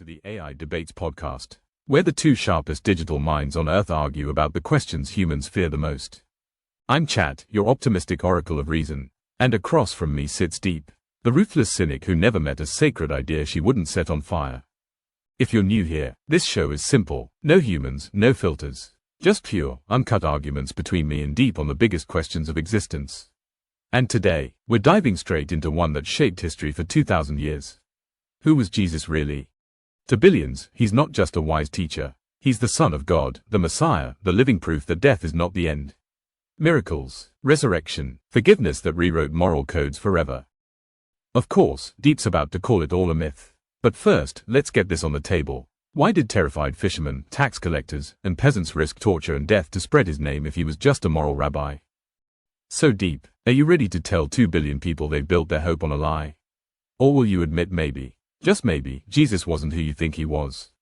to the AI Debates podcast, where the two sharpest digital minds on Earth argue about the questions humans fear the most. I'm Chat, your optimistic oracle of reason, and across from me sits Deep, the ruthless cynic who never met a sacred idea she wouldn't set on fire. If you're new here, this show is simple: no humans, no filters, just pure, uncut arguments between me and Deep on the biggest questions of existence. And today, we're diving straight into one that shaped history for 2,000 years. Who was Jesus really? To billions, he's not just a wise teacher. He's the Son of God, the Messiah, the living proof that death is not the end. Miracles, resurrection, forgiveness that rewrote moral codes forever. Of course, Deep's about to call it all a myth. But first, let's get this on the table. Why did terrified fishermen, tax collectors, and peasants risk torture and death to spread his name if he was just a moral rabbi? So Deep, are you ready to tell 2 billion people they've built their hope on a lie? Or will you admit maybe, just maybe, Jesus wasn't who you think he was?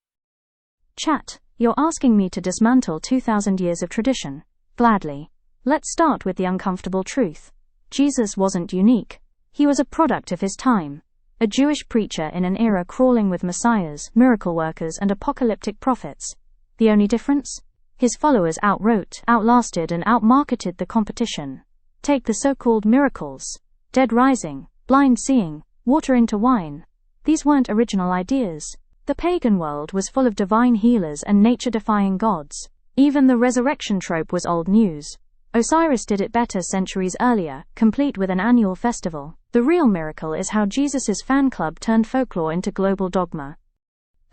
Chat, you're asking me to dismantle 2,000 years of tradition. Gladly. Let's start with the uncomfortable truth. Jesus wasn't unique. He was a product of his time. A Jewish preacher in an era crawling with messiahs, miracle workers, and apocalyptic prophets. The only difference? His followers outwrote, outlasted, and outmarketed the competition. Take the so-called miracles. Dead rising, blind seeing, water into wine. These weren't original ideas. The pagan world was full of divine healers and nature-defying gods. Even the resurrection trope was old news. Osiris did it better centuries earlier, complete with an annual festival. The real miracle is how Jesus's fan club turned folklore into global dogma.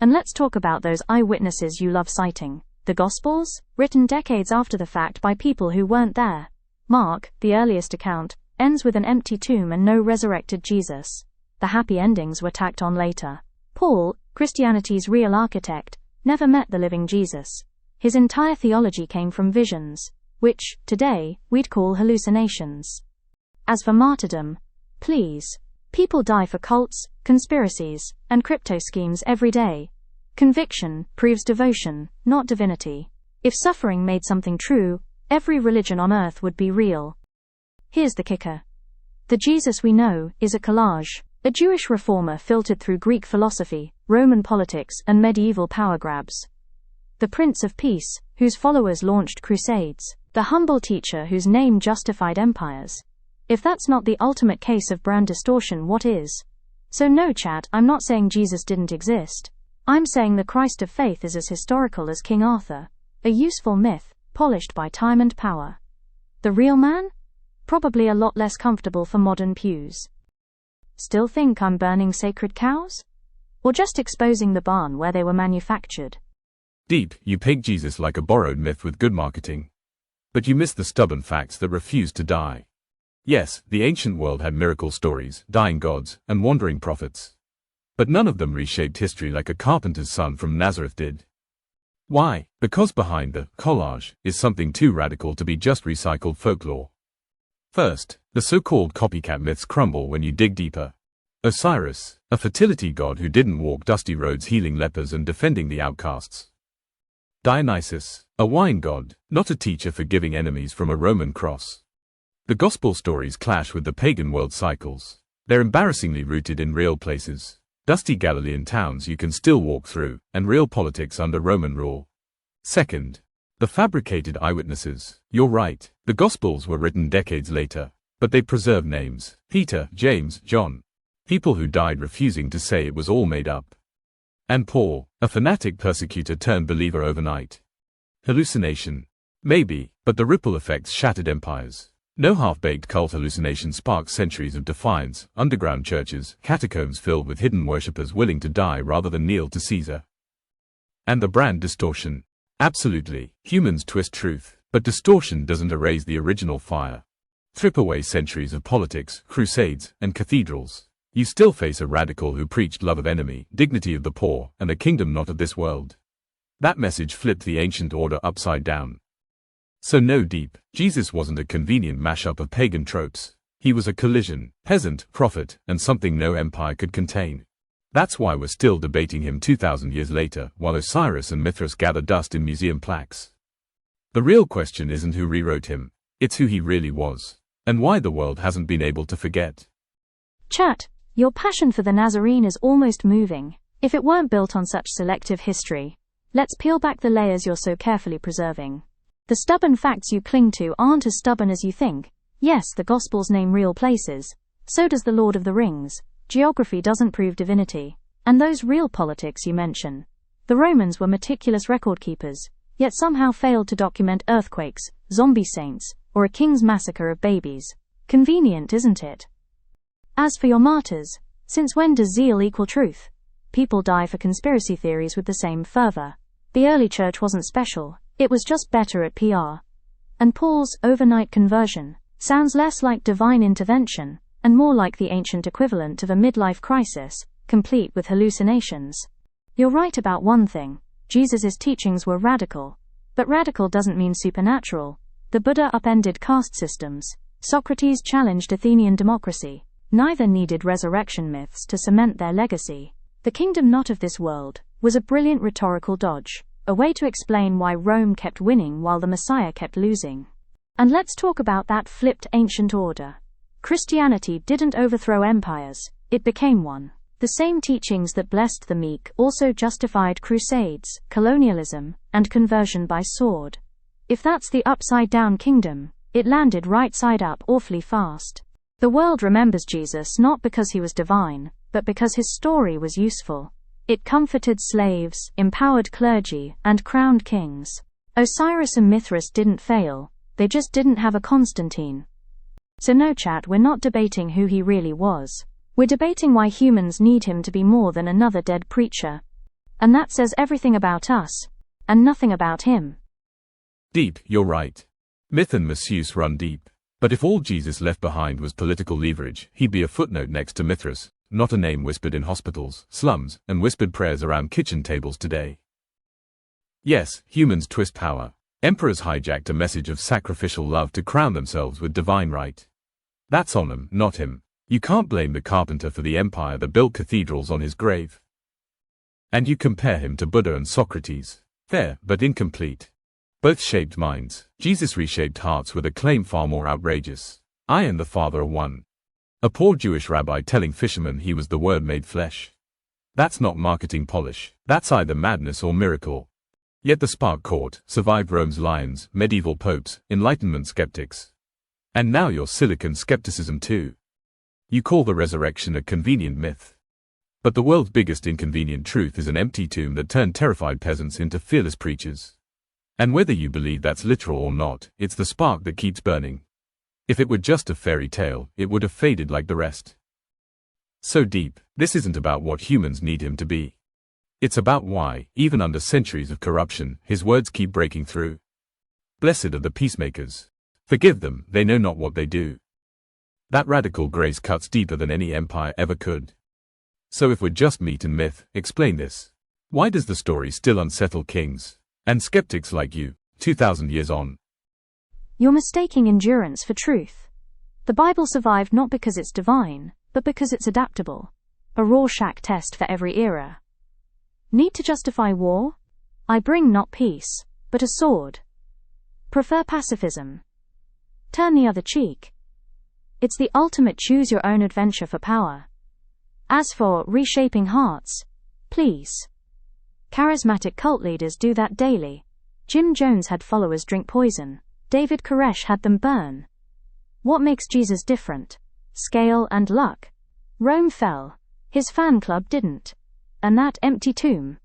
And let's talk about those eyewitnesses you love citing. The Gospels, written decades after the fact by people who weren't there. Mark, the earliest account, ends with an empty tomb and no resurrected Jesus. The happy endings were tacked on later. Paul, Christianity's real architect, never met the living Jesus. His entire theology came from visions, which, today, we'd call hallucinations. As for martyrdom, please. People die for cults, conspiracies, and crypto schemes every day. Conviction proves devotion, not divinity. If suffering made something true, every religion on earth would be real. Here's the kicker. The Jesus we know is a collage. A Jewish reformer filtered through Greek philosophy, Roman politics, and medieval power grabs. The Prince of Peace, whose followers launched crusades. The humble teacher whose name justified empires. If that's not the ultimate case of brand distortion, what is? So no, Chat, I'm not saying Jesus didn't exist. I'm saying the Christ of faith is as historical as King Arthur. A useful myth, polished by time and power. The real man? Probably a lot less comfortable for modern pews. Still think I'm burning sacred cows? Or just exposing the barn where they were manufactured? Deep, you peg Jesus like a borrowed myth with good marketing. But you miss the stubborn facts that refuse to die. Yes, the ancient world had miracle stories, dying gods, and wandering prophets. But none of them reshaped history like a carpenter's son from Nazareth did. Why? Because behind the collage is something too radical to be just recycled folklore. First, the so-called copycat myths crumble when you dig deeper. Osiris, a fertility god who didn't walk dusty roads healing lepers and defending the outcasts. Dionysus, a wine god, not a teacher forgiving enemies from a Roman cross. The gospel stories clash with the pagan world cycles. They're embarrassingly rooted in real places. Dusty Galilean towns you can still walk through, and real politics under Roman rule. Second, the fabricated eyewitnesses. You're right, the Gospels were written decades later, but they preserve names: Peter, James, John. People who died refusing to say it was all made up. And Paul, a fanatic persecutor turned believer overnight. Hallucination? Maybe, but the ripple effects shattered empires. No half-baked cult hallucination sparked centuries of defiance, underground churches, catacombs filled with hidden worshippers willing to die rather than kneel to Caesar. And the brand distortion? Absolutely. Humans twist truth, but distortion doesn't erase the original fire. Strip away centuries of politics, crusades, and cathedrals. You still face a radical who preached love of enemy, dignity of the poor, and a kingdom not of this world. That message flipped the ancient order upside down. So no, Deep, Jesus wasn't a convenient mashup of pagan tropes. He was a collision, peasant, prophet, and something no empire could contain. That's why we're still debating him 2,000 years later, while Osiris and Mithras gather dust in museum plaques. The real question isn't who rewrote him, it's who he really was, and why the world hasn't been able to forget. Chat, your passion for the Nazarene is almost moving. If it weren't built on such selective history, let's peel back the layers you're so carefully preserving. The stubborn facts you cling to aren't as stubborn as you think. Yes, the Gospels name real places. So does the Lord of the Rings. Geography doesn't prove divinity. And those real politics you mention. The Romans were meticulous record keepers, yet somehow failed to document earthquakes, zombie saints, or a king's massacre of babies. Convenient, isn't it? As for your martyrs, since when does zeal equal truth? People die for conspiracy theories with the same fervor. The early church wasn't special, it was just better at PR. And Paul's overnight conversion sounds less like divine intervention, and more like the ancient equivalent of a midlife crisis, complete with hallucinations. You're right about one thing, Jesus' teachings were radical. But radical doesn't mean supernatural. The Buddha upended caste systems. Socrates challenged Athenian democracy. Neither needed resurrection myths to cement their legacy. The kingdom not of this world was a brilliant rhetorical dodge, a way to explain why Rome kept winning while the Messiah kept losing. And let's talk about that flipped ancient order. Christianity didn't overthrow empires, it became one. The same teachings that blessed the meek also justified crusades, colonialism, and conversion by sword. If that's the upside-down kingdom, it landed right side up awfully fast. The world remembers Jesus not because he was divine, but because his story was useful. It comforted slaves, empowered clergy, and crowned kings. Osiris and Mithras didn't fail, they just didn't have a Constantine. So no, chat, we're not debating who he really was. We're debating why humans need him to be more than another dead preacher. And that says everything about us, and nothing about him. Deep, you're right. Myth and misuse run deep. But if all Jesus left behind was political leverage, he'd be a footnote next to Mithras, not a name whispered in hospitals, slums, and whispered prayers around kitchen tables today. Yes, humans twist power. Emperors hijacked a message of sacrificial love to crown themselves with divine right. That's on them, not him. You can't blame the carpenter for the empire that built cathedrals on his grave. And you compare him to Buddha and Socrates. Fair, but incomplete. Both shaped minds. Jesus reshaped hearts with a claim far more outrageous. I and the Father are one. A poor Jewish rabbi telling fishermen he was the Word made flesh. That's not marketing polish. That's either madness or miracle. Yet the spark caught, survived Rome's lions, medieval popes, Enlightenment skeptics. And now your silicon skepticism too. You call the resurrection a convenient myth. But the world's biggest inconvenient truth is an empty tomb that turned terrified peasants into fearless preachers. And whether you believe that's literal or not, it's the spark that keeps burning. If it were just a fairy tale, it would have faded like the rest. So deep, this isn't about what humans need him to be. It's about why, even under centuries of corruption, his words keep breaking through. Blessed are the peacemakers. Forgive them, they know not what they do. That radical grace cuts deeper than any empire ever could. So if we're just meat and myth, explain this. Why does the story still unsettle kings and skeptics like you, 2,000 years on? You're mistaking endurance for truth. The Bible survived not because it's divine, but because it's adaptable. A Rorschach test for every era. Need to justify war? I bring not peace, but a sword. Prefer pacifism? Turn the other cheek. It's the ultimate choose-your-own adventure for power. As for reshaping hearts, please. Charismatic cult leaders do that daily. Jim Jones had followers drink poison. David Koresh had them burn. What makes Jesus different? Scale and luck. Rome fell. His fan club didn't. And that empty tomb.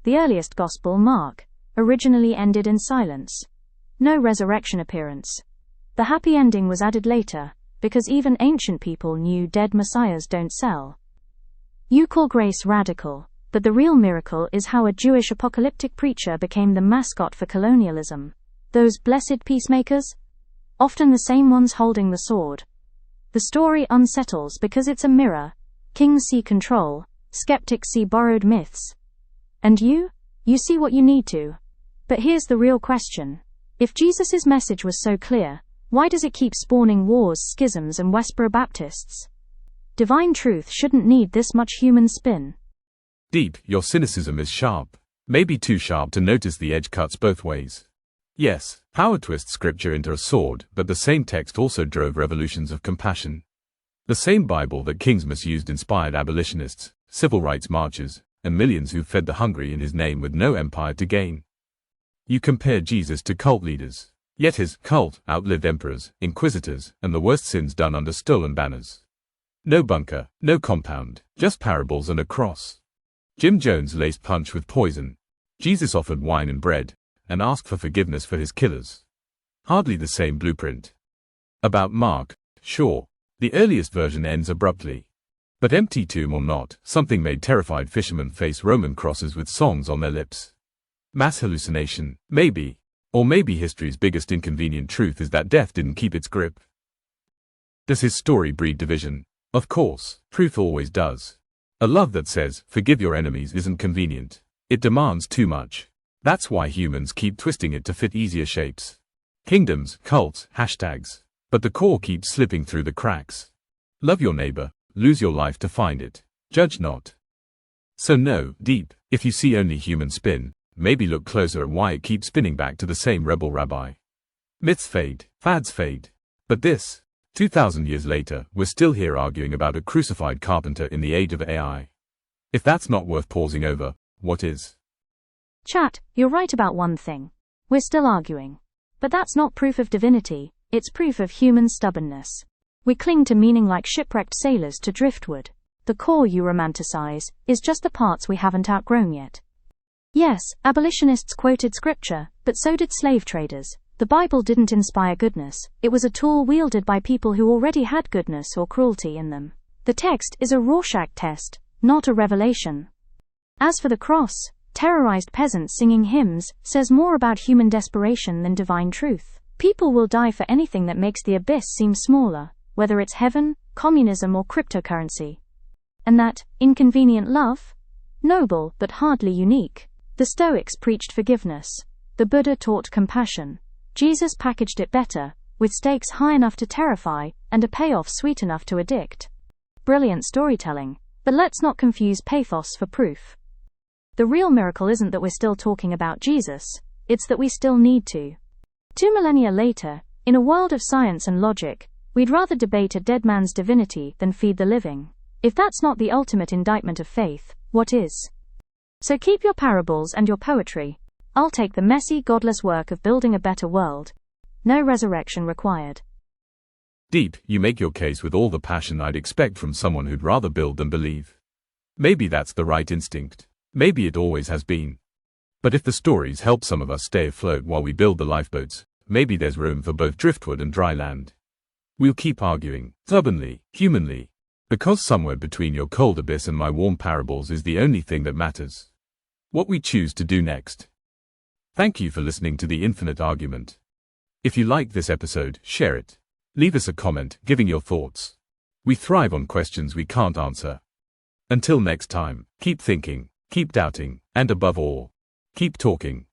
The earliest gospel, Mark, originally ended in silence. No resurrection appearance. The happy ending was added later, because even ancient people knew dead messiahs don't sell. You call grace radical, but the real miracle is how a Jewish apocalyptic preacher became the mascot for colonialism. Those blessed peacemakers? Often the same ones holding the sword. The story unsettles because it's a mirror. Kings see control, skeptics see borrowed myths. And you see what you need to. But here's the real question. If Jesus' message was so clear, why does it keep spawning wars, schisms, and Westboro Baptists? Divine truth shouldn't need this much human spin. Deep, your cynicism is sharp. Maybe too sharp to notice the edge cuts both ways. Yes, power twists scripture into a sword, but the same text also drove revolutions of compassion. The same Bible that kings misused inspired abolitionists, civil rights marches, and millions who fed the hungry in his name with no empire to gain. You compare Jesus to cult leaders, yet his cult outlived emperors, inquisitors, and the worst sins done under stolen banners. No bunker, no compound, just parables and a cross. Jim Jones laced punch with poison. Jesus offered wine and bread, and asked for forgiveness for his killers. Hardly the same blueprint. About Mark, sure, the earliest version ends abruptly. But empty tomb or not, something made terrified fishermen face Roman crosses with songs on their lips. Mass hallucination, maybe. Or maybe history's biggest inconvenient truth is that death didn't keep its grip. Does his story breed division? Of course, truth always does. A love that says, forgive your enemies isn't convenient. It demands too much. That's why humans keep twisting it to fit easier shapes. Kingdoms, cults, hashtags. But the core keeps slipping through the cracks. Love your neighbor, lose your life to find it. Judge not. So no, deep, if you see only human spin, maybe look closer at why it keeps spinning back to the same rebel rabbi. Myths fade, fads fade. But this, 2,000 years later, we're still here arguing about a crucified carpenter in the age of AI. If that's not worth pausing over, what is? Chat, you're right about one thing. We're still arguing. But that's not proof of divinity, it's proof of human stubbornness. We cling to meaning like shipwrecked sailors to driftwood. The core you romanticize is just the parts we haven't outgrown yet. Yes, abolitionists quoted scripture, but so did slave traders. The Bible didn't inspire goodness, it was a tool wielded by people who already had goodness or cruelty in them. The text is a Rorschach test, not a revelation. As for the cross, terrorized peasants singing hymns says more about human desperation than divine truth. People will die for anything that makes the abyss seem smaller, whether it's heaven, communism or cryptocurrency. And that inconvenient love? Noble but hardly unique. The Stoics preached forgiveness. The Buddha taught compassion. Jesus packaged it better, with stakes high enough to terrify, and a payoff sweet enough to addict. Brilliant storytelling, but let's not confuse pathos for proof. The real miracle isn't that we're still talking about Jesus, it's that we still need to. 2 millennia later, in a world of science and logic, we'd rather debate a dead man's divinity than feed the living. If that's not the ultimate indictment of faith, what is? So keep your parables and your poetry. I'll take the messy, godless work of building a better world. No resurrection required. Deep, you make your case with all the passion I'd expect from someone who'd rather build than believe. Maybe that's the right instinct. Maybe it always has been. But if the stories help some of us stay afloat while we build the lifeboats, maybe there's room for both driftwood and dry land. We'll keep arguing, stubbornly, humanly, because somewhere between your cold abyss and my warm parables is the only thing that matters. What we choose to do next. Thank you for listening to The Infinite Argument. If you like this episode, share it. Leave us a comment, giving your thoughts. We thrive on questions we can't answer. Until next time, keep thinking, keep doubting, and above all, keep talking.